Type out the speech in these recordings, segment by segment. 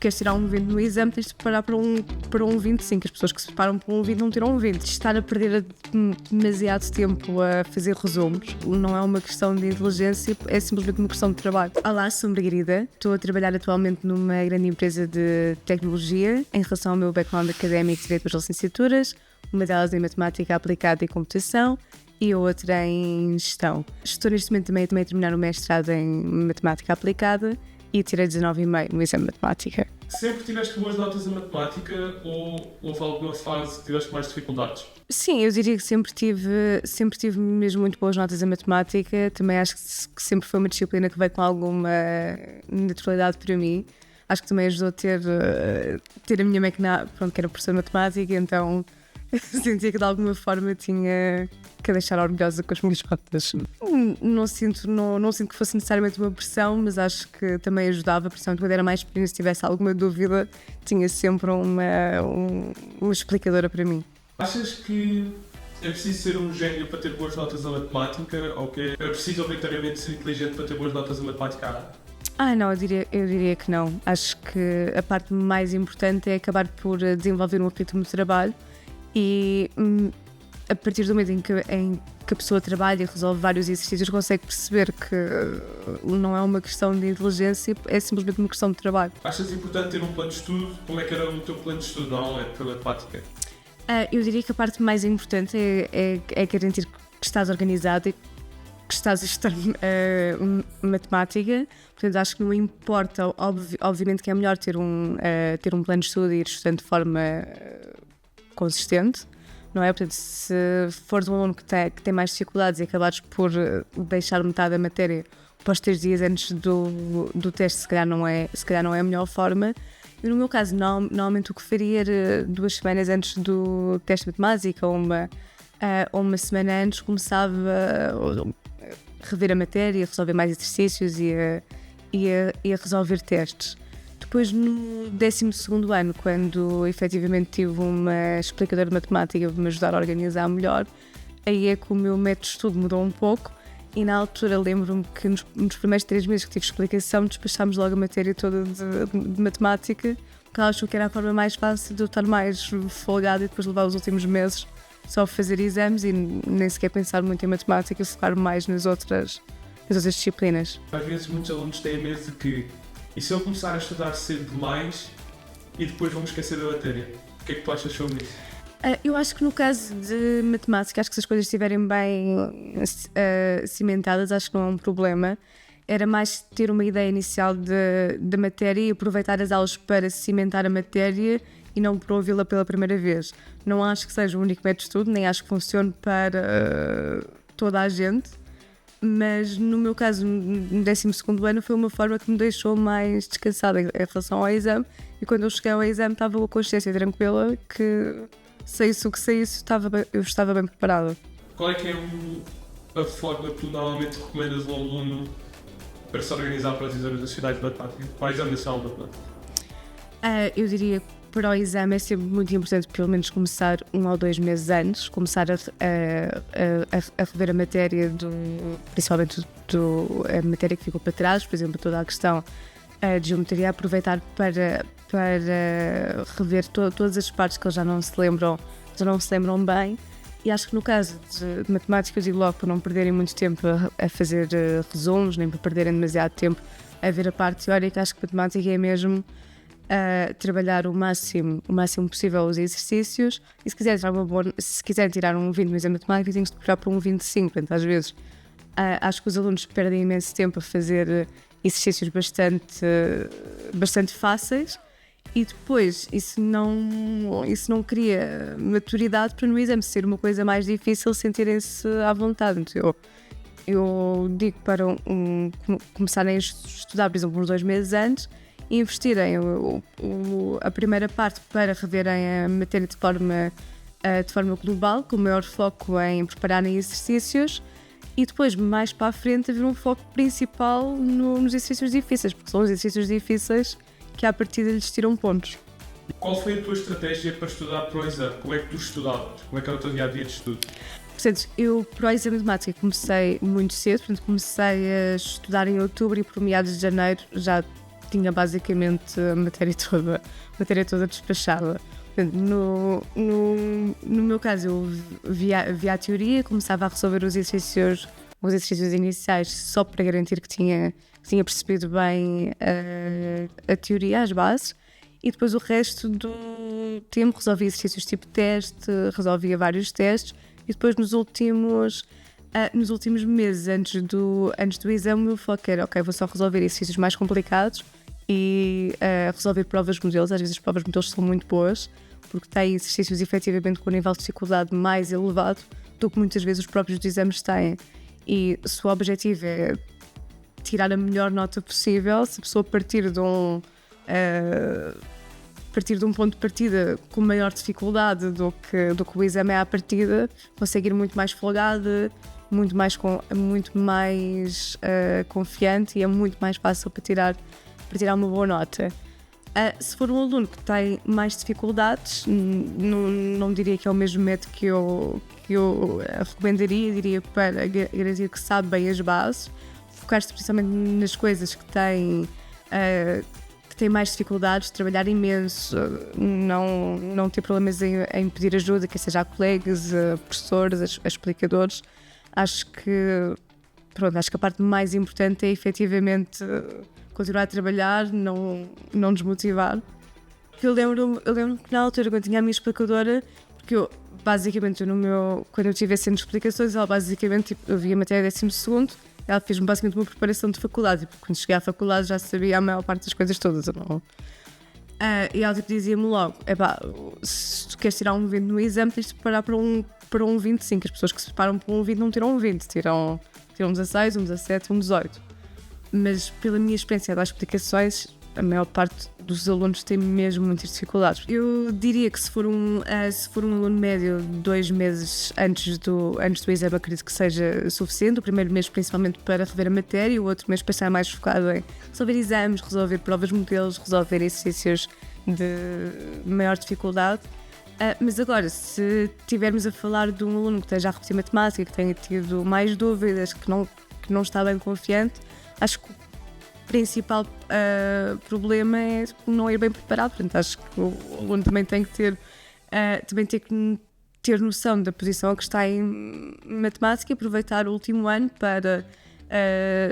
queres tirar um 20 no exame, tens de preparar para um 25. As pessoas que se preparam para um 20 não tiram um 20. Estar a perder demasiado tempo a fazer resumos não é uma questão de inteligência, é simplesmente uma questão de trabalho. Olá, sou Margarida, estou a trabalhar atualmente numa grande empresa de tecnologia. Em relação ao meu background académico, tirei duas licenciaturas, uma delas em Matemática Aplicada e Computação e outra em Gestão. Estou neste momento também a terminar o mestrado em Matemática Aplicada e tirei 19,5 no exame de Matemática. Sempre tiveste boas notas em Matemática ou houve alguma fase que tiveste mais dificuldades? Sim, eu diria que sempre tive mesmo muito boas notas em Matemática. Também acho que sempre foi uma disciplina que veio com alguma naturalidade para mim. Acho que também ajudou a ter a minha mãe que era professora de Matemática, então sentia que de alguma forma tinha que a deixar orgulhosa com as minhas notas. Não sinto que fosse necessariamente uma pressão, mas acho que também ajudava, principalmente quando era mais pequena, se tivesse alguma dúvida, tinha sempre uma explicadora para mim. Achas que é preciso ser um gênio para ter boas notas em Matemática ou que é preciso obrigatoriamente ser inteligente para ter boas notas em Matemática? Não, eu diria que não. Acho que a parte mais importante é acabar por desenvolver um ritmo de trabalho e a partir do momento em que a pessoa trabalha e resolve vários exercícios, consegue perceber que não é uma questão de inteligência, é simplesmente uma questão de trabalho. Achas importante ter um plano de estudo? Como é que era o teu plano de estudo na aula para Matemática? Eu diria que a parte mais importante é garantir que estás organizado e que estás a estudar matemática. Portanto, acho que não importa, obviamente que é melhor ter um plano de estudo e ir estudando de forma consistente, não é? Portanto, se fores um aluno que tem mais dificuldades e acabares por deixar metade da matéria para os 3 dias antes do teste, se calhar não é a melhor forma. E no meu caso, normalmente o que faria era 2 semanas antes do teste de matemática ou uma semana antes, começava a rever a matéria, a resolver mais exercícios e a resolver testes. Depois, no 12º ano, quando efetivamente tive uma explicadora de matemática para me ajudar a organizar melhor, aí é que o meu método de estudo mudou um pouco e na altura lembro-me que nos primeiros 3 meses que tive explicação despachámos logo a matéria toda de matemática, porque acho que era a forma mais fácil de eu estar mais folgada e depois levar os últimos meses só a fazer exames e nem sequer pensar muito em matemática e focar mais nas outras disciplinas. Às vezes muitos alunos têm medo de que e se eu começar a estudar cedo demais e depois vou-me esquecer da matéria? O que é que tu achas sobre isso? Eu acho que no caso de matemática, acho que se as coisas estiverem bem cimentadas, acho que não é um problema. Era mais ter uma ideia inicial da matéria e aproveitar as aulas para cimentar a matéria e não para ouvi-la pela primeira vez. Não acho que seja o único método de estudo, nem acho que funcione para toda a gente. Mas no meu caso, no 12º ano, foi uma forma que me deixou mais descansada em relação ao exame e quando eu cheguei ao exame estava com a consciência tranquila que saísse o que saísse, eu estava bem preparada. Qual é que é a forma que tu normalmente recomendas ao aluno para se organizar para os exames nacionais de matemática? Para o exame nacional de matemática? Eu diria que para o exame é sempre muito importante pelo menos começar 1 ou 2 meses antes, começar a rever a matéria, principalmente a matéria que ficou para trás, por exemplo, toda a questão de geometria, aproveitar para rever todas as partes que eles já não se lembram bem. E acho que no caso de matemática, eu digo logo para não perderem muito tempo a fazer resumos, nem para perderem demasiado tempo a ver a parte teórica. Acho que matemática é mesmo trabalhar o máximo possível os exercícios e se quiserem tirar um 20 no exame de matemática, têm que se preparar para um 25. Portanto, às vezes acho que os alunos perdem imenso tempo a fazer exercícios bastante fáceis e depois isso não cria maturidade para no exame ser uma coisa mais difícil sentirem-se à vontade. Eu digo para começarem a estudar, por exemplo, uns 2 meses antes e investirem a primeira parte para reverem a matéria de forma global, com o maior foco em prepararem exercícios e depois, mais para a frente, haver um foco principal nos exercícios difíceis, porque são os exercícios difíceis que à partida lhes tiram pontos. Qual foi a tua estratégia para estudar para o exame? Como é que tu estudavas? Como é que era o teu dia-a-dia de estudo? Portanto, eu para o exame de matemática comecei muito cedo, portanto comecei a estudar em outubro e por meados de janeiro já tinha basicamente a matéria toda despachada. Portanto, no meu caso, eu via a teoria, começava a resolver os exercícios iniciais só para garantir que tinha percebido bem a teoria, as bases, e depois o resto do tempo resolvia exercícios tipo teste, resolvia vários testes, e depois nos últimos meses, antes do exame, o meu foco era, ok, vou só resolver exercícios mais complicados e resolver provas modelos. Às vezes as provas modelos são muito boas, porque têm exercícios efetivamente com um nível de dificuldade mais elevado do que muitas vezes os próprios exames têm. E se o objetivo é tirar a melhor nota possível, se a pessoa partir de um ponto de partida com maior dificuldade do que o exame é à partida, consegue ir muito mais folgada, muito mais confiante, e é muito mais fácil para tirar uma boa nota. Se for um aluno que tem mais dificuldades, não diria que é o mesmo método que eu recomendaria. Diria para garantir que sabe bem as bases, focar-se principalmente nas coisas que têm mais dificuldades, trabalhar imenso, não ter problemas em pedir ajuda, quer seja a colegas, a professores, a explicadores. Acho que a parte mais importante é efetivamente continuar a trabalhar, não desmotivar. Eu lembro que na altura, quando tinha a minha explicadora, porque eu quando eu tive esse centro de explicações, ela basicamente, eu via a matéria 12º, ela fez-me basicamente uma preparação de faculdade, e quando cheguei à faculdade já sabia a maior parte das coisas todas. E ela dizia-me logo, se tu queres tirar um 20 no exame, tens de preparar para um 25. As pessoas que se preparam para um 20 não tiram um 20, tiram um 16, um 17, um 18. Mas pela minha experiência das explicações, a maior parte dos alunos tem mesmo muitas dificuldades. Eu diria que se for um aluno médio 2 meses antes do exame, acredito que seja suficiente. O primeiro mês principalmente para rever a matéria, o outro mês para estar mais focado em resolver exames, resolver provas modelos, resolver exercícios de maior dificuldade. Mas agora, se estivermos a falar de um aluno que esteja a repetir matemática, que tenha tido mais dúvidas, que não está bem confiante, acho que o principal problema é não ir bem preparado. Portanto, acho que o aluno também tem que ter noção da posição a que está em matemática, aproveitar o último ano para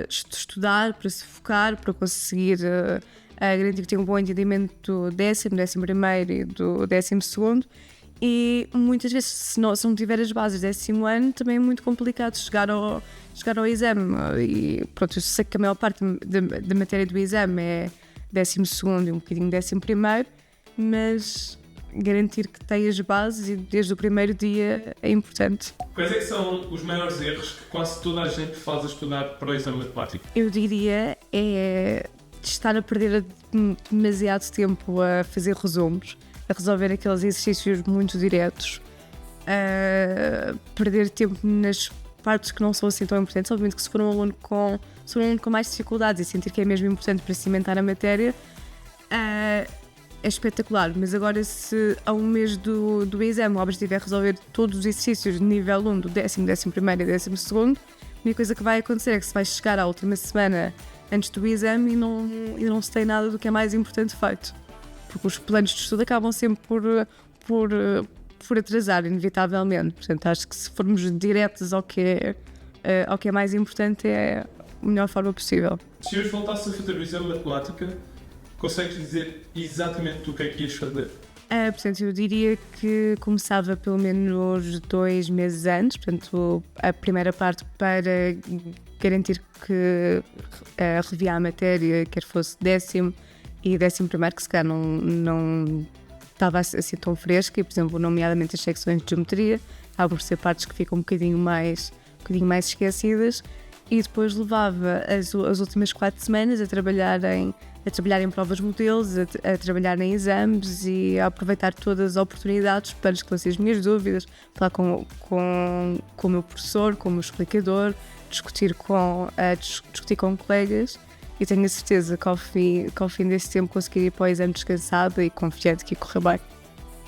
estudar, para se focar, para conseguir garantir que tem um bom entendimento do 11º e do 12º. E muitas vezes, se não tiver as bases do 10º ano, também é muito complicado chegar ao exame. E pronto, eu sei que a maior parte da matéria do exame é 12º e um bocadinho 11º, mas garantir que tem as bases e desde o primeiro dia é importante. Quais é que são os maiores erros que quase toda a gente faz a estudar para o exame matemático? Eu diria estar a perder demasiado tempo a fazer resumos, a resolver aqueles exercícios muito diretos, perder tempo nas partes que não são assim tão importantes. Obviamente que se for um aluno com mais dificuldades e sentir que é mesmo importante para cimentar a matéria, é espetacular. Mas agora, se a um mês do exame o objetivo é resolver todos os exercícios de nível 1 do 10º, 11º e 12º, a única coisa que vai acontecer é que se vai chegar à última semana antes do exame e não se tem nada do que é mais importante feito. Porque os planos de estudo acabam sempre por atrasar, inevitavelmente. Portanto, acho que se formos diretos ao que é mais importante, é a melhor forma possível. Se hoje voltasse a fazer o exame de matemática, consegues dizer exatamente o que é que ias fazer? Portanto, eu diria que começava pelo menos 2 meses antes. Portanto, a primeira parte para garantir que revia a matéria, quer fosse 10º e 11º, que se calhar não estava assim tão fresca, e, por exemplo, nomeadamente as secções de geometria, acabam por ser partes que ficam um bocadinho mais esquecidas, e depois levava as últimas 4 semanas a trabalhar em provas modelos, a trabalhar em exames e a aproveitar todas as oportunidades para esclarecer as minhas dúvidas, falar com o meu professor, com o meu explicador, discutir com colegas, e tenho a certeza que ao fim desse tempo conseguiria ir para o exame descansada e confiante que ia correr bem.